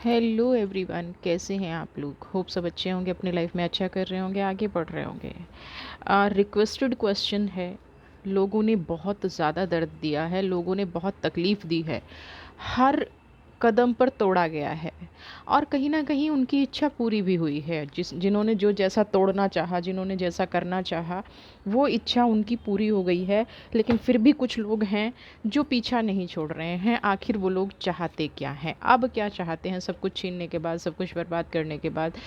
Hello everyone, कैसे हैं आप लोग। होप सब अच्छे होंगे, अपनी लाइफ में अच्छा कर रहे होंगे, आगे बढ़ रहे होंगे। रिक्वेस्टेड क्वेश्चन है। लोगों ने बहुत ज़्यादा दर्द दिया है, लोगों ने बहुत तकलीफ़ दी है, हर कदम पर तोड़ा गया है और कहीं ना कहीं उनकी इच्छा पूरी भी हुई है। जिन्होंने जो जैसा तोड़ना चाहा, जिन्होंने जैसा करना चाहा, वो इच्छा उनकी पूरी हो गई है। लेकिन फिर भी कुछ लोग हैं जो पीछा नहीं छोड़ रहे हैं। आखिर वो लोग चाहते क्या हैं, अब क्या चाहते हैं, सब कुछ छीनने के बाद, सब कुछ बर्बाद करने के बाद।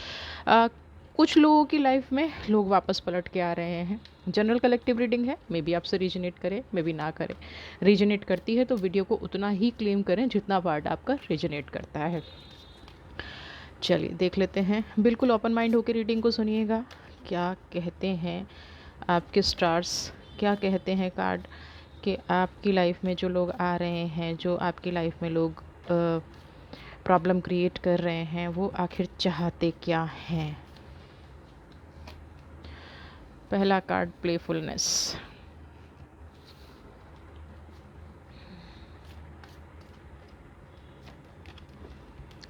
आ, कुछ लोगों की लाइफ में लोग वापस पलट के आ रहे हैं। जनरल कलेक्टिव रीडिंग है, मे बी आपसे रीजनेट करे, मे बी ना करे। रीजनेट करती है तो वीडियो को उतना ही क्लेम करें जितना पार्ट आपका रीजनेट करता है। चलिए देख लेते हैं। बिल्कुल ओपन माइंड होकर रीडिंग को सुनिएगा। क्या कहते हैं आपके स्टार्स, क्या कहते हैं कार्ड कि आपकी लाइफ में जो लोग आ रहे हैं, जो आपकी लाइफ में लोग प्रॉब्लम क्रिएट कर रहे हैं, वो आखिर चाहते क्या हैं। पहला card playfulness.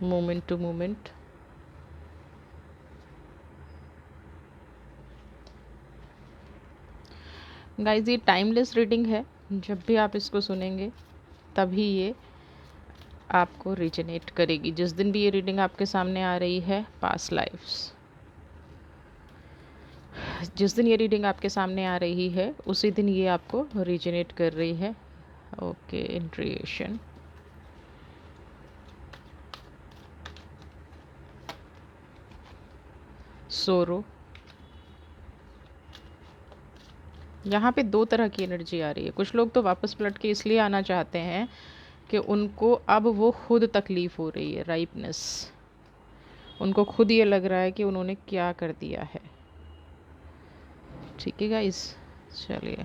Moment to moment. Guys, ये टाइमलेस रीडिंग है। जब भी आप इसको सुनेंगे तभी ये आपको रिजनेट करेगी। जिस दिन भी ये रीडिंग आपके सामने आ रही है, पास्ट लाइफ्स, जिस दिन ये रीडिंग आपके सामने आ रही है उसी दिन ये आपको रिजनेट कर रही है। ओके, इंट्रिएशन। सोरो। यहाँ पे दो तरह की एनर्जी आ रही है। कुछ लोग तो वापस पलट के इसलिए आना चाहते हैं कि उनको अब वो खुद तकलीफ़ हो रही है, राइपनेस। उनको खुद ये लग रहा है कि उन्होंने क्या कर दिया है। ठीक है गाइस, चलिए।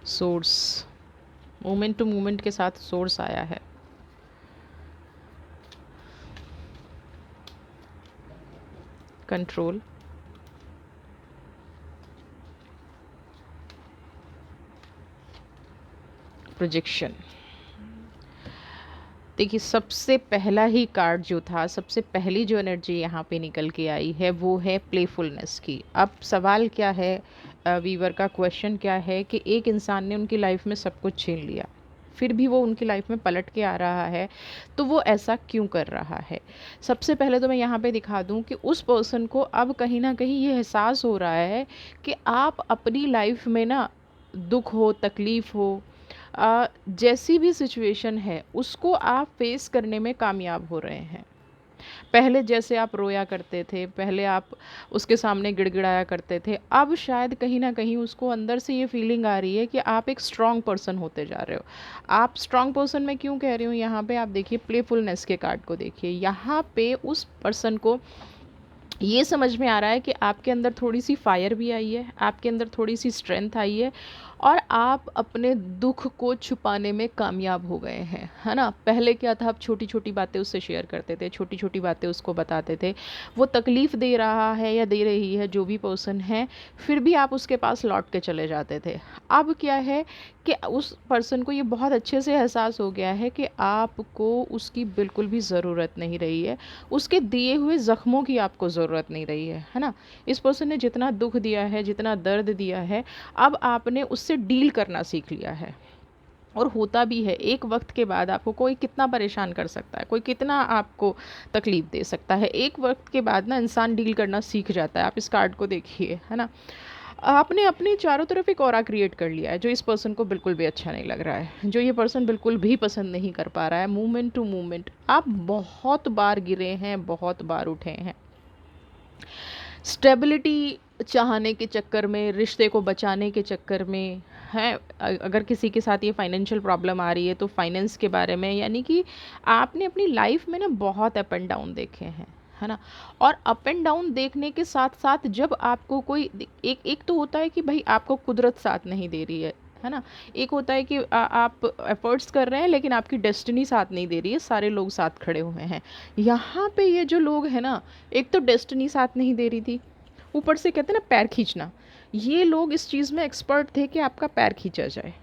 सोर्स, मोमेंट टू मोमेंट के साथ सोर्स आया है। Control, projection. देखिए, सबसे पहला ही कार्ड जो था, सबसे पहली जो एनर्जी यहाँ पे निकल के आई है वो है प्लेफुलनेस की। अब सवाल क्या है, वीवर का क्वेश्चन क्या है कि एक इंसान ने उनकी लाइफ में सब कुछ छीन लिया, फिर भी वो उनकी लाइफ में पलट के आ रहा है, तो वो ऐसा क्यों कर रहा है। सबसे पहले तो मैं यहाँ पे दिखा दूँ कि उस पर्सन को अब कहीं ना कहीं ये एहसास हो रहा है कि आप अपनी लाइफ में ना, दुख हो, तकलीफ़ हो, जैसी भी सिचुएशन है उसको आप फेस करने में कामयाब हो रहे हैं। पहले जैसे आप रोया करते थे, पहले आप उसके सामने गिड़गिड़ाया करते थे, अब शायद कहीं ना कहीं उसको अंदर से ये फीलिंग आ रही है कि आप एक स्ट्रॉन्ग पर्सन होते जा रहे हो। आप स्ट्रॉन्ग पर्सन मैं क्यों कह रही हूँ, यहाँ पे आप देखिए प्लेफुलनेस के कार्ड को देखिए। यहाँ पे उस पर्सन को ये समझ में आ रहा है कि आपके अंदर थोड़ी सी फायर भी आई है, आपके अंदर थोड़ी सी स्ट्रेंथ आई है और आप अपने दुख को छुपाने में कामयाब हो गए हैं, है ना। पहले क्या था, आप छोटी छोटी बातें उससे शेयर करते थे, छोटी छोटी बातें उसको बताते थे। वो तकलीफ़ दे रहा है या दे रही है जो भी पर्सन है, फिर भी आप उसके पास लौट के चले जाते थे। अब क्या है कि उस पर्सन को ये बहुत अच्छे से एहसास हो गया है कि आपको उसकी बिल्कुल भी ज़रूरत नहीं रही है, उसके दिए हुए ज़ख्मों की आपको ज़रूरत नहीं रही है ना। इस पर्सन ने जितना दुख दिया है, जितना दर्द दिया है, अब आपने उससे डील करना सीख लिया है। और होता भी है, एक वक्त के बाद आपको कोई कितना परेशान कर सकता है, कोई कितना आपको तकलीफ़ दे सकता है, एक वक्त के बाद ना इंसान डील करना सीख जाता है। आप इस कार्ड को देखिए, है ना। आपने अपने चारों तरफ एक ऑरा क्रिएट कर लिया है जो इस पर्सन को बिल्कुल भी अच्छा नहीं लग रहा है, जो ये पर्सन बिल्कुल भी पसंद नहीं कर पा रहा है। मूवमेंट टू मूवमेंट आप बहुत बार गिरे हैं, बहुत बार उठे हैं। स्टेबिलिटी चाहने के चक्कर में, रिश्ते को बचाने के चक्कर में है। अगर किसी के साथ ये फाइनेंशियल प्रॉब्लम आ रही है तो फाइनेंस के बारे में, यानी कि आपने अपनी लाइफ में ना बहुत अप एंड डाउन देखे हैं, है ना। और अप एंड डाउन देखने के साथ साथ जब आपको कोई एक एक तो होता है कि भाई आपको कुदरत साथ नहीं दे रही है ना। एक होता है कि आप एफर्ट्स कर रहे हैं लेकिन आपकी डेस्टिनी साथ नहीं दे रही है, सारे लोग साथ खड़े हुए हैं। यहाँ पे ये जो लोग हैं ना, एक तो डेस्टिनी साथ नहीं दे रही थी, ऊपर से कहते हैं ना पैर खींचना, ये लोग इस चीज़ में एक्सपर्ट थे कि आपका पैर खींचा जाए।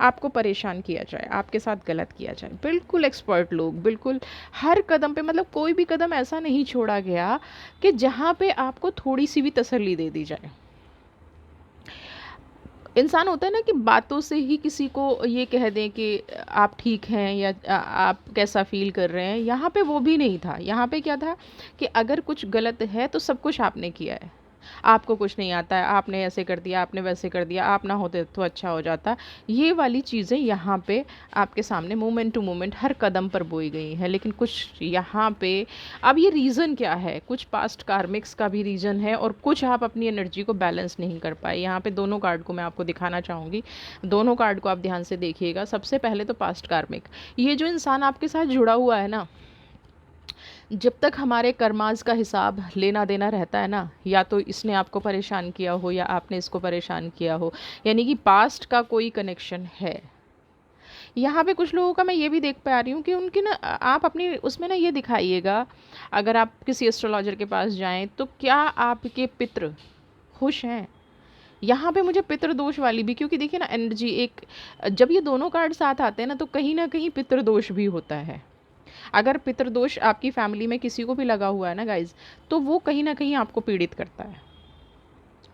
आपको परेशान किया जाए, आपके साथ गलत किया जाए। बिल्कुल एक्सपर्ट लोग, बिल्कुल हर कदम पे, मतलब कोई भी कदम ऐसा नहीं छोड़ा गया कि जहाँ पे आपको थोड़ी सी भी तसल्ली दे दी जाए। इंसान होता है ना कि बातों से ही किसी को ये कह दें कि आप ठीक हैं या आप कैसा फ़ील कर रहे हैं। यहाँ पे वो भी नहीं था। यहाँ पे क्या था कि अगर कुछ गलत है तो सब कुछ आपने किया है। आपको कुछ नहीं आता है, आपने ऐसे कर दिया, आपने वैसे कर दिया, आप ना होते तो अच्छा हो जाता। ये वाली चीज़ें यहाँ पे आपके सामने मोमेंट टू मोमेंट हर कदम पर बोई गई हैं। लेकिन कुछ यहाँ पे अब ये रीज़न क्या है? कुछ पास्ट कार्मिक्स का भी रीज़न है और कुछ आप अपनी एनर्जी को बैलेंस नहीं कर पाए। यहाँ पे दोनों कार्ड को मैं आपको दिखाना चाहूँगी। दोनों कार्ड को आप ध्यान से देखिएगा। सबसे पहले तो पास्ट कार्मिक, ये जो इंसान आपके साथ जुड़ा हुआ है ना, जब तक हमारे कर्मास का हिसाब लेना देना रहता है ना, या तो इसने आपको परेशान किया हो या आपने इसको परेशान किया हो, यानी कि पास्ट का कोई कनेक्शन है। यहाँ पे कुछ लोगों का मैं ये भी देख पा रही हूँ कि उनकी ना, आप अपनी उसमें ना ये दिखाइएगा, अगर आप किसी एस्ट्रोलॉजर के पास जाएं तो क्या आपके पितृ खुश हैं। यहाँ पे मुझे पितृदोष वाली भी, क्योंकि देखिए ना एनर्जी एक, जब ये दोनों कार्ड साथ आते हैं ना कहीं पितृदोष भी होता है। अगर पितृदोष आपकी फैमिली में किसी को भी लगा हुआ है ना गाइज, तो वो कहीं ना कहीं आपको पीड़ित करता है।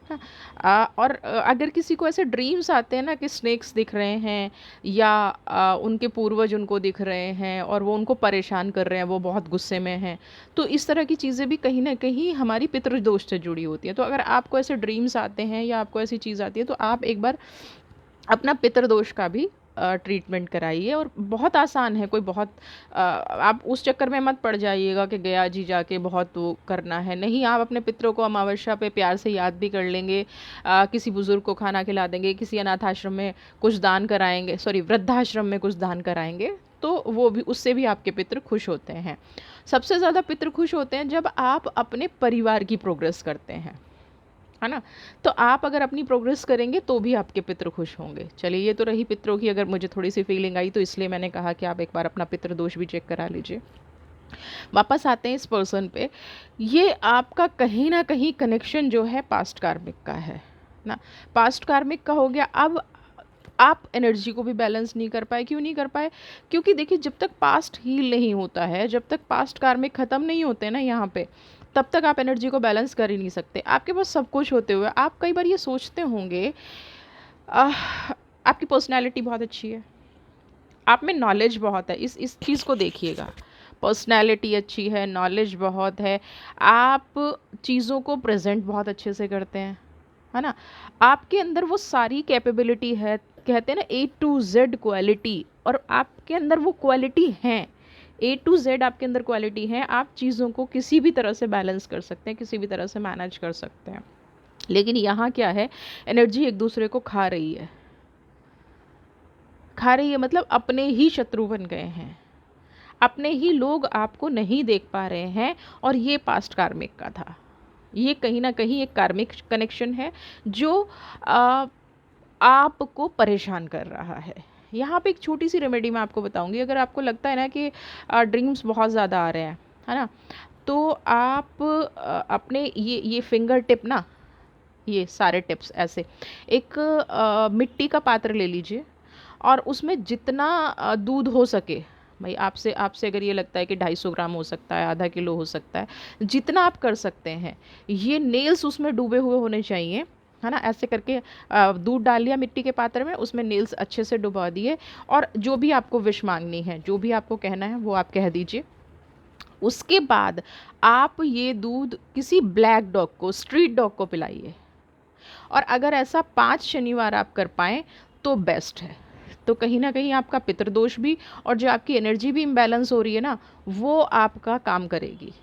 हाँ, और अगर किसी को ऐसे ड्रीम्स आते हैं ना कि स्नेक्स दिख रहे हैं या उनके पूर्वज उनको दिख रहे हैं और वो उनको परेशान कर रहे हैं, वो बहुत गुस्से में हैं, तो इस तरह की चीज़ें भी कहीं ना कहीं हमारी पितृदोष से जुड़ी होती है। तो अगर आपको ऐसे ड्रीम्स आते हैं या आपको ऐसी चीज़ आती है तो आप एक बार अपना पितृदोष का भी ट्रीटमेंट कराइए। और बहुत आसान है, कोई बहुत आप उस चक्कर में मत पड़ जाइएगा कि गया जी जाके बहुत वो करना है। नहीं, आप अपने पितरों को अमावस्या पे प्यार से याद भी कर लेंगे, किसी बुज़ुर्ग को खाना खिला देंगे, किसी अनाथ आश्रम में कुछ दान कराएंगे, सॉरी वृद्धाश्रम में कुछ दान कराएंगे, तो वो भी, उससे भी आपके पितृ खुश होते हैं। सबसे ज़्यादा पितृ खुश होते हैं जब आप अपने परिवार की प्रोग्रेस करते हैं, है ना। तो आप अगर अपनी प्रोग्रेस करेंगे तो भी आपके पितृ खुश होंगे। चलिए, ये तो रही पितरों की, अगर मुझे थोड़ी सी फीलिंग आई तो इसलिए मैंने कहा कि आप एक बार अपना पितृ दोष भी चेक करा लीजिए। वापस आते हैं इस पर्सन पे। ये आपका कहीं ना कहीं कनेक्शन जो है पास्ट कार्मिक का है ना। पास्ट कार्मिक का हो गया। अब आप एनर्जी को भी बैलेंस नहीं कर पाए। क्यों नहीं कर पाए? क्योंकि देखिए, जब तक पास्ट हील नहीं होता है, जब तक पास्ट कार्मिक ख़त्म नहीं होते ना यहाँ पे, तब तक आप एनर्जी को बैलेंस कर ही नहीं सकते। आपके पास सब कुछ होते हुए आप कई बार ये सोचते होंगे, आपकी पर्सनैलिटी बहुत अच्छी है, आप में नॉलेज बहुत है। इस चीज़ को देखिएगा, पर्सनैलिटी अच्छी है, नॉलेज बहुत है, आप चीज़ों को प्रेजेंट बहुत अच्छे से करते हैं, है ना। आपके अंदर वो सारी कैपेबिलिटी है, कहते हैं ना A to Z क्वालिटी, और आपके अंदर वो क्वालिटी हैं। A to Z आपके अंदर क्वालिटी है। आप चीज़ों को किसी भी तरह से बैलेंस कर सकते हैं, किसी भी तरह से मैनेज कर सकते हैं। लेकिन यहाँ क्या है, एनर्जी एक दूसरे को खा रही है, खा रही है, मतलब अपने ही शत्रु बन गए हैं, अपने ही लोग आपको नहीं देख पा रहे हैं। और ये पास्ट कार्मिक का था। ये कहीं ना कहीं एक कार्मिक कनेक्शन है जो आपको परेशान कर रहा है। यहाँ पे एक छोटी सी रेमेडी मैं आपको बताऊंगी। अगर आपको लगता है ना कि ड्रीम्स बहुत ज़्यादा आ रहे हैं, है ना, तो आप अपने ये फिंगर टिप ना, ये सारे टिप्स ऐसे एक मिट्टी का पात्र ले लीजिए और उसमें जितना दूध हो सके, भाई आपसे आपसे अगर ये लगता है कि 250 ग्राम हो सकता है, आधा किलो हो सकता है, जितना आप कर सकते हैं, ये नेल्स उसमें डूबे हुए होने चाहिए, है ना। ऐसे करके दूध डाल लिया मिट्टी के पात्र में, उसमें नेल्स अच्छे से डुबा दिए, और जो भी आपको विश मांगनी है, जो भी आपको कहना है वो आप कह दीजिए। उसके बाद आप ये दूध किसी ब्लैक डॉग को, स्ट्रीट डॉग को पिलाइए। और अगर ऐसा 5 शनिवार आप कर पाएँ तो बेस्ट है। तो कहीं न कहीं आपका पितृदोष भी और जो आपकी एनर्जी भी इम्बैलेंस हो रही है ना, वो आपका काम करेगी।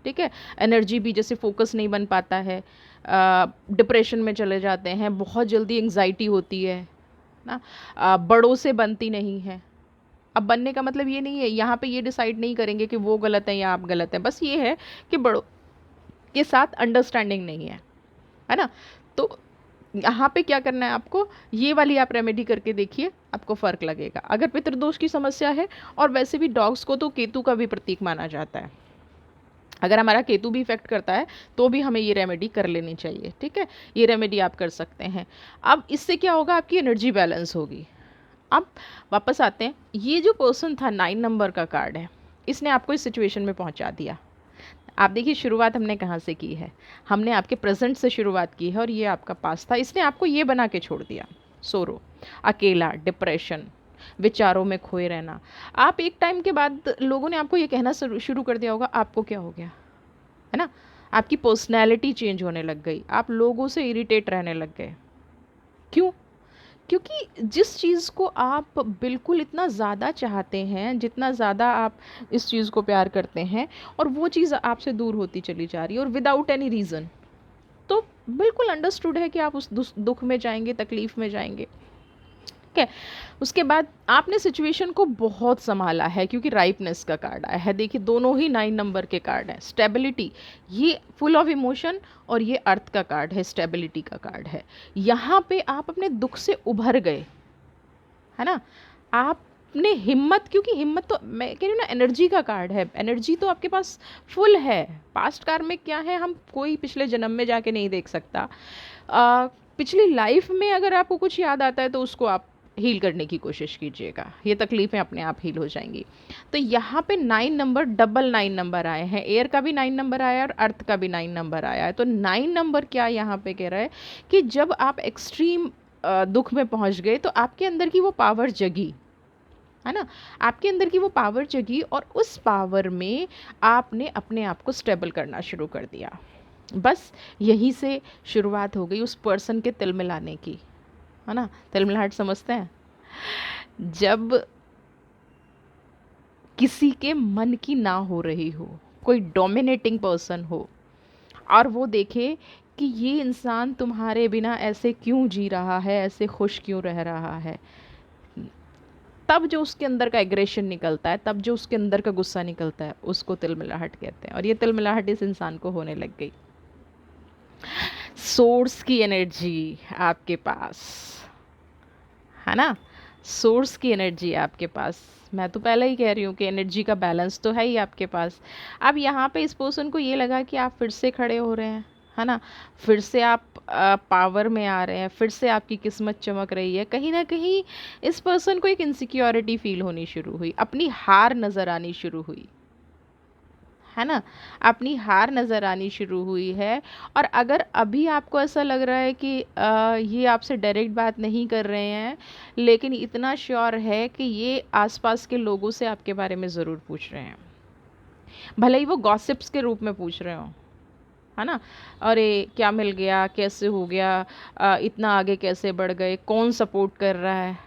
ठीक है? एनर्जी भी, जैसे फ़ोकस नहीं बन पाता है, डिप्रेशन में चले जाते हैं, बहुत जल्दी एंग्ज़ायटी होती है ना, बड़ों से बनती नहीं है। अब बनने का मतलब ये नहीं है, यहाँ पे ये डिसाइड नहीं करेंगे कि वो गलत है या आप गलत हैं। बस ये है कि बड़ों के साथ अंडरस्टैंडिंग नहीं है ना? तो यहाँ पे क्या करना है आपको, ये वाली आप रेमेडी करके देखिए, आपको फ़र्क लगेगा। अगर पितृदोष की समस्या है, और वैसे भी डॉग्स को तो केतु का भी प्रतीक माना जाता है, अगर हमारा केतु भी इफेक्ट करता है तो भी हमें ये रेमेडी कर लेनी चाहिए, ठीक है। ये रेमेडी आप कर सकते हैं। अब इससे क्या होगा, आपकी एनर्जी बैलेंस होगी। अब वापस आते हैं, ये जो पर्सन था 9 नंबर का कार्ड है, इसने आपको इस सिचुएशन में पहुंचा दिया। आप देखिए शुरुआत हमने कहाँ से की है, हमने आपके प्रेजेंट से शुरुआत की है और ये आपका पास था। इसने आपको ये बना के छोड़ दिया, सोरो, अकेला, डिप्रेशन, विचारों में खोए रहना। आप एक टाइम के बाद लोगों ने आपको ये कहना शुरू कर दिया होगा, आपको क्या हो गया, है ना। आपकी पर्सनैलिटी चेंज होने लग गई, आप लोगों से इरिटेट रहने लग गए। क्यों? क्योंकि जिस चीज़ को आप बिल्कुल इतना ज़्यादा चाहते हैं, जितना ज़्यादा आप इस चीज़ को प्यार करते हैं, और वो चीज़ आपसे दूर होती चली जा रही है और विदाउट एनी रीज़न, तो बिल्कुल अंडरस्टूड है कि आप उस दुख में जाएंगे, तकलीफ़ में जाएंगे। ठीक है। उसके बाद आपने सिचुएशन को बहुत संभाला है, क्योंकि राइपनेस का कार्ड आया है। देखिए दोनों ही 9 नंबर के कार्ड हैं। स्टेबिलिटी, ये फुल ऑफ इमोशन, और ये अर्थ का कार्ड है, स्टेबिलिटी का कार्ड है। यहाँ पे आप अपने दुख से उभर गए, है ना। आपने हिम्मत, क्योंकि हिम्मत तो मैं कह रही हूँ ना, एनर्जी का कार्ड है, एनर्जी तो आपके पास फुल है। पास्ट कार्मिक क्या है, हम कोई पिछले जन्म में जाके नहीं देख सकता। पिछली लाइफ में अगर आपको कुछ याद आता है तो उसको आप हील करने की कोशिश कीजिएगा, ये तकलीफ़ें अपने आप हील हो जाएंगी। तो यहाँ पे 9 नंबर, डबल 9 नंबर आए हैं। एयर का भी 9 नंबर आया है और अर्थ का भी 9 नंबर आया है। तो 9 नंबर क्या यहाँ पे कह रहा है कि जब आप एक्सट्रीम दुख में पहुँच गए तो आपके अंदर की वो पावर जगी, है ना। आपके अंदर की वो पावर जगी और उस पावर में आपने अपने आप को स्टेबल करना शुरू कर दिया। बस यहीं से शुरुआत हो गई उस पर्सन के तिलमिलाने की, है ना। तिलमिलाहट समझते हैं, जब किसी के मन की ना हो रही हो, कोई डोमिनेटिंग पर्सन हो, और वो देखे कि ये इंसान तुम्हारे बिना ऐसे क्यों जी रहा है, ऐसे खुश क्यों रह रहा है, तब जो उसके अंदर का एग्रेशन निकलता है, तब जो उसके अंदर का गुस्सा निकलता है, उसको तिलमिलाहट कहते हैं। और ये तिलमिलाहट इस इंसान को होने लग गई। सोर्स की एनर्जी आपके पास, है ना। सोर्स की एनर्जी आपके पास, मैं तो पहले ही कह रही हूँ कि एनर्जी का बैलेंस तो है ही आपके पास। अब यहाँ पे इस पर्सन को ये लगा कि आप फिर से खड़े हो रहे हैं, है ना। फिर से आप पावर में आ रहे हैं, फिर से आपकी किस्मत चमक रही है। कहीं ना कहीं इस पर्सन को एक इनसिक्योरिटी फील होनी शुरू हुई, अपनी हार नज़र आनी शुरू हुई, है ना। अपनी हार नज़र आनी शुरू हुई है। और अगर अभी आपको ऐसा लग रहा है कि ये आपसे डायरेक्ट बात नहीं कर रहे हैं, लेकिन इतना श्योर है कि ये आसपास के लोगों से आपके बारे में ज़रूर पूछ रहे हैं, भले ही वो गॉसिप्स के रूप में पूछ रहे हो, है ना। अरे क्या मिल गया, कैसे हो गया, इतना आगे कैसे बढ़ गए, कौन सपोर्ट कर रहा है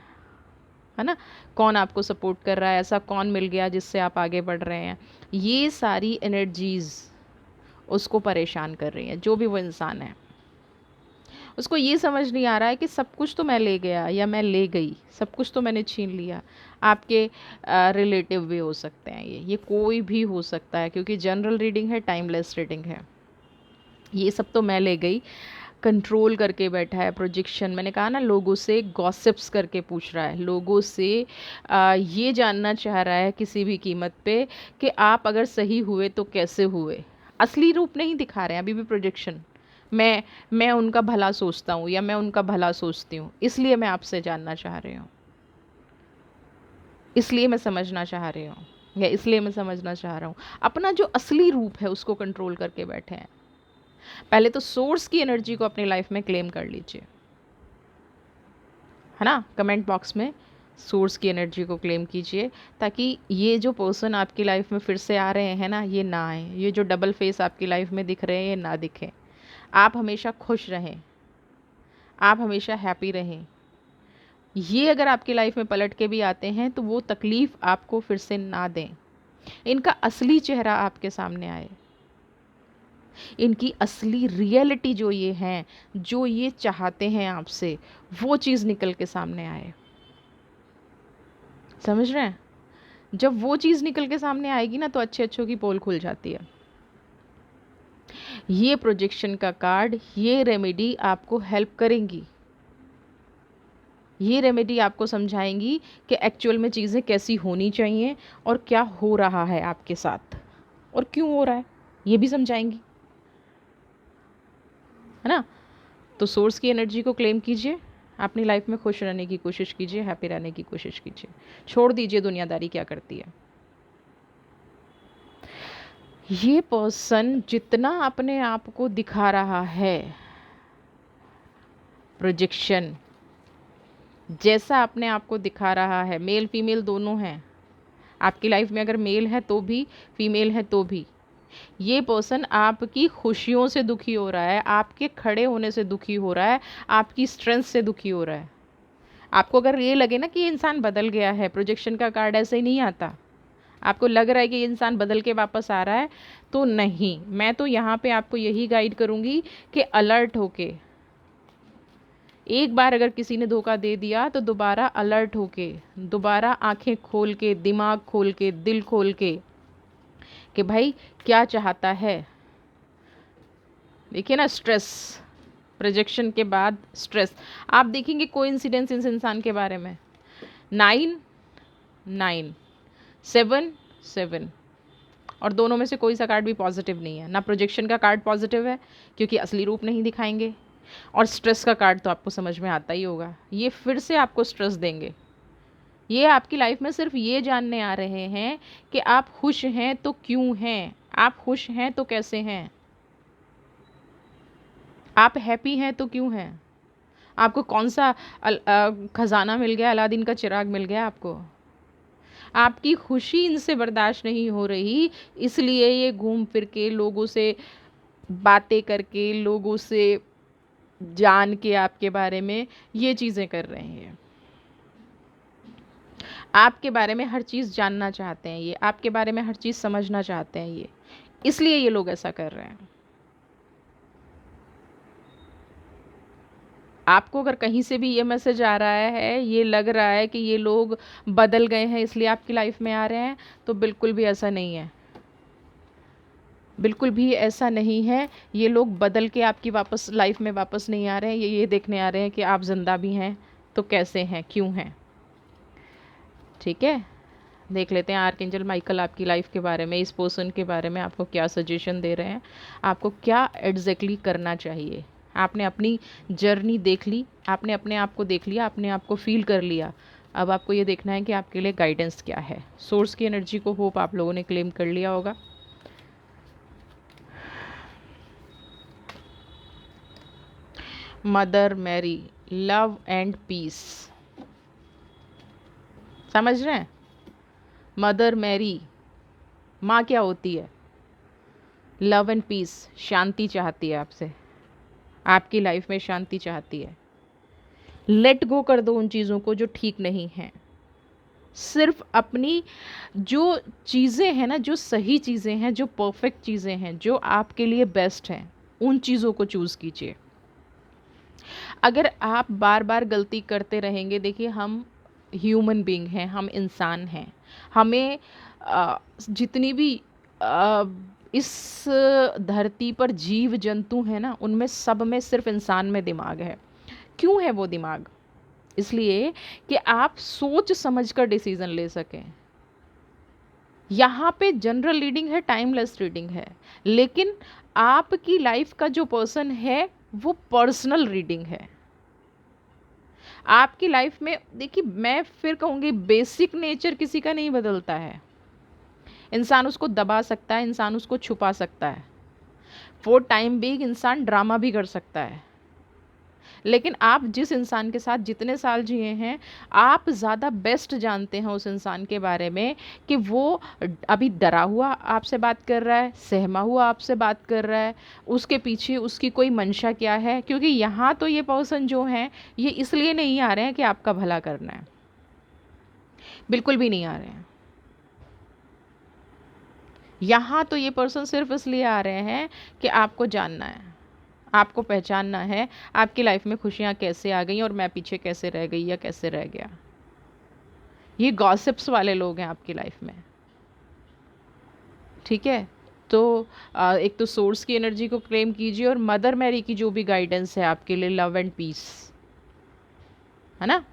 ना। कौन आपको सपोर्ट कर रहा है, ऐसा कौन मिल गया जिससे आप आगे बढ़ रहे हैं। ये सारी एनर्जीज़ उसको परेशान कर रही हैं। जो भी वो इंसान है, उसको ये समझ नहीं आ रहा है कि सब कुछ तो मैं ले गया या मैं ले गई, सब कुछ तो मैंने छीन लिया। आपके रिलेटिव भी हो सकते हैं, ये कोई भी हो सकता है, क्योंकि जनरल रीडिंग है, टाइमलेस रीडिंग है। ये सब तो मैं ले गई, कंट्रोल करके बैठा है, प्रोजेक्शन, मैंने कहा ना, लोगों से गॉसिप्स करके पूछ रहा है, लोगों से ये जानना चाह रहा है किसी भी कीमत पे कि आप अगर सही हुए तो कैसे हुए। असली रूप नहीं दिखा रहे हैं अभी भी, प्रोजेक्शन। मैं उनका भला सोचता हूँ या मैं उनका भला सोचती हूँ, इसलिए मैं आपसे जानना चाह रही हूँ, इसलिए मैं समझना चाह रही हूँ, या इसलिए मैं समझना चाह रहा हूँ। अपना जो असली रूप है उसको कंट्रोल करके बैठे हैं। पहले तो सोर्स की एनर्जी को अपनी लाइफ में क्लेम कर लीजिए, है ना। कमेंट बॉक्स में सोर्स की एनर्जी को क्लेम कीजिए, ताकि ये जो पर्सन आपकी लाइफ में फिर से आ रहे हैं ना, ये ना आए। ये जो डबल फेस आपकी लाइफ में दिख रहे हैं, ये ना दिखें। आप हमेशा खुश रहें, आप हमेशा हैप्पी रहें। ये अगर आपकी लाइफ में पलट के भी आते हैं तो वो तकलीफ़ आपको फिर से ना दें। इनका असली चेहरा आपके सामने आए, इनकी असली रियलिटी जो ये हैं, जो ये चाहते हैं आपसे, वो चीज़ निकल के सामने आए। समझ रहे हैं? जब वो चीज़ निकल के सामने आएगी ना, तो अच्छे अच्छों की पोल खुल जाती है। ये प्रोजेक्शन का कार्ड, ये रेमेडी आपको हेल्प करेंगी। ये रेमेडी आपको समझाएंगी कि एक्चुअल में चीज़ें कैसी होनी चाहिए और क्या हो रहा है आपके साथ और क्यों हो रहा है। ये भी समझाएंगी, है ना। तो सोर्स की एनर्जी को क्लेम कीजिए, अपनी लाइफ में खुश रहने की कोशिश कीजिए, हैप्पी रहने की कोशिश कीजिए, छोड़ दीजिए दुनियादारी क्या करती है। ये पर्सन जितना अपने आप को दिखा रहा है, प्रोजेक्शन जैसा अपने आप को दिखा रहा है, मेल फीमेल दोनों हैं आपकी लाइफ में, अगर मेल है तो भी, फीमेल है तो भी, ये पर्सन आपकी खुशियों से दुखी हो रहा है, आपके खड़े होने से दुखी हो रहा है, आपकी स्ट्रेंथ से दुखी हो रहा है। आपको अगर ये लगे ना कि ये इंसान बदल गया है, प्रोजेक्शन का कार्ड ऐसे ही नहीं आता, आपको लग रहा है कि ये इंसान बदल के वापस आ रहा है, तो नहीं, मैं तो यहाँ पे आपको यही गाइड करूँगी कि अलर्ट होके, एक बार अगर किसी ने धोखा दे दिया तो दोबारा अलर्ट होके, दोबारा आंखें खोल के, दिमाग खोल के, दिल खोल के, कि भाई क्या चाहता है। देखिए ना, स्ट्रेस, प्रोजेक्शन के बाद स्ट्रेस, आप देखेंगे कोई इंसिडेंस इस इंसान के बारे में, 9 9 7 7, और दोनों में से कोई सा कार्ड भी पॉजिटिव नहीं है। ना प्रोजेक्शन का कार्ड पॉजिटिव है क्योंकि असली रूप नहीं दिखाएंगे, और स्ट्रेस का कार्ड तो आपको समझ में आता ही होगा, ये फिर से आपको स्ट्रेस देंगे। ये आपकी लाइफ में सिर्फ ये जानने आ रहे हैं कि आप खुश हैं तो क्यों हैं, आप खुश हैं तो कैसे हैं, आप हैप्पी हैं तो क्यों हैं, आपको कौन सा खजाना मिल गया, अलादीन का चिराग मिल गया आपको, आपकी खुशी इनसे बर्दाश्त नहीं हो रही, इसलिए ये घूम फिर के लोगों से बातें करके, लोगों से जान के आपके बारे में ये चीज़ें कर रहे हैं। आपके बारे में हर चीज़ जानना चाहते हैं ये, आपके बारे में हर चीज़ समझना चाहते हैं ये, इसलिए ये लोग ऐसा कर रहे हैं। आपको अगर कहीं से भी ये मैसेज आ रहा है, ये लग रहा है कि ये लोग बदल गए हैं इसलिए आपकी लाइफ में आ रहे हैं, तो बिल्कुल भी ऐसा नहीं है, बिल्कुल भी ऐसा नहीं है। ये लोग बदल के आपकी वापस लाइफ में वापस नहीं आ रहे हैं, ये देखने आ रहे हैं कि आप जिंदा भी हैं तो कैसे हैं, क्यों हैं। ठीक है, देख लेते हैं आर्कएंजल माइकल आपकी लाइफ के बारे में, इस पर्सन के बारे में आपको क्या सजेशन दे रहे हैं, आपको क्या एग्जैक्टली करना चाहिए। आपने अपनी जर्नी देख ली, आपने अपने आप को देख लिया, आपने आप को फील कर लिया, अब आपको ये देखना है कि आपके लिए गाइडेंस क्या है। सोर्स की एनर्जी को होप आप लोगों ने क्लेम कर लिया होगा। Mother Mary, love and peace, समझ रहे हैं। मदर मैरी, माँ क्या होती है, लव एंड पीस, शांति चाहती है आपसे, आपकी लाइफ में शांति चाहती है। लेट गो कर दो उन चीज़ों को जो ठीक नहीं हैं, सिर्फ अपनी जो चीज़ें हैं ना, जो सही चीज़ें हैं, जो परफेक्ट चीज़ें हैं, जो आपके लिए बेस्ट हैं, उन चीज़ों को चूज़ कीजिए। अगर आप बार बार गलती करते रहेंगे, देखिए हम ह्यूमन बीइंग हैं, हम इंसान हैं, हमें जितनी भी इस धरती पर जीव जंतु हैं ना, उनमें सब में सिर्फ इंसान में दिमाग है। क्यों है वो दिमाग, इसलिए कि आप सोच समझ कर डिसीजन ले सकें। यहाँ पे जनरल रीडिंग है, टाइमलेस रीडिंग है, लेकिन आपकी लाइफ का जो पर्सन है वो पर्सनल रीडिंग है। आपकी लाइफ में देखिए, मैं फिर कहूँगी बेसिक नेचर किसी का नहीं बदलता है, इंसान उसको दबा सकता है, इंसान उसको छुपा सकता है, फॉर टाइम बीइंग इंसान ड्रामा भी कर सकता है, लेकिन आप जिस इंसान के साथ जितने साल जिए हैं, आप ज़्यादा बेस्ट जानते हैं उस इंसान के बारे में कि वो अभी डरा हुआ आपसे बात कर रहा है, सहमा हुआ आपसे बात कर रहा है, उसके पीछे उसकी कोई मंशा क्या है। क्योंकि यहाँ तो ये पर्सन जो हैं, ये इसलिए नहीं आ रहे हैं कि आपका भला करना है, बिल्कुल भी नहीं आ रहे हैं। यहाँ तो ये पर्सन सिर्फ इसलिए आ रहे हैं कि आपको जानना है, आपको पहचानना है, आपकी लाइफ में खुशियाँ कैसे आ गई और मैं पीछे कैसे रह गई या कैसे रह गया। ये गॉसिप्स वाले लोग हैं आपकी लाइफ में। ठीक है, तो एक तो सोर्स की एनर्जी को क्लेम कीजिए, और मदर मैरी की जो भी गाइडेंस है आपके लिए, लव एंड पीस, है ना,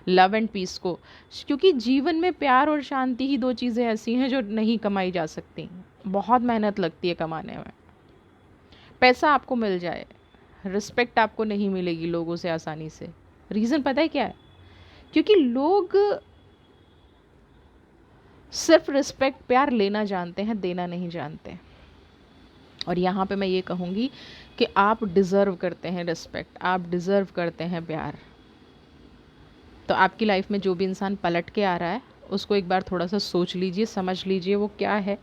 लव एंड पीस को, क्योंकि जीवन में प्यार और शांति ही दो चीज़ें ऐसी हैं जो नहीं कमाई जा सकती, बहुत मेहनत लगती है कमाने में। पैसा आपको मिल जाए, रिस्पेक्ट आपको नहीं मिलेगी लोगों से आसानी से। रीज़न पता है क्या है? क्योंकि लोग सिर्फ रिस्पेक्ट, प्यार लेना जानते हैं, देना नहीं जानते। और यहाँ पे मैं ये कहूँगी कि आप डिज़र्व करते हैं रिस्पेक्ट, आप डिज़र्व करते हैं प्यार। तो आपकी लाइफ में जो भी इंसान पलट के आ रहा है, उसको एक बार थोड़ा सा सोच लीजिए, समझ लीजिए वो क्या है।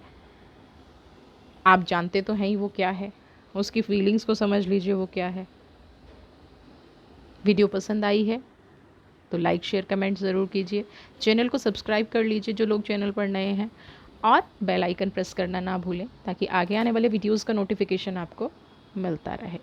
आप जानते तो हैं ही वो क्या है, उसकी फीलिंग्स को समझ लीजिए वो क्या है। वीडियो पसंद आई है तो लाइक शेयर कमेंट ज़रूर कीजिए। चैनल को सब्सक्राइब कर लीजिए जो लोग चैनल पर नए हैं, और बेल आइकन प्रेस करना ना भूलें ताकि आगे आने वाले वीडियोज़ का नोटिफिकेशन आपको मिलता रहे।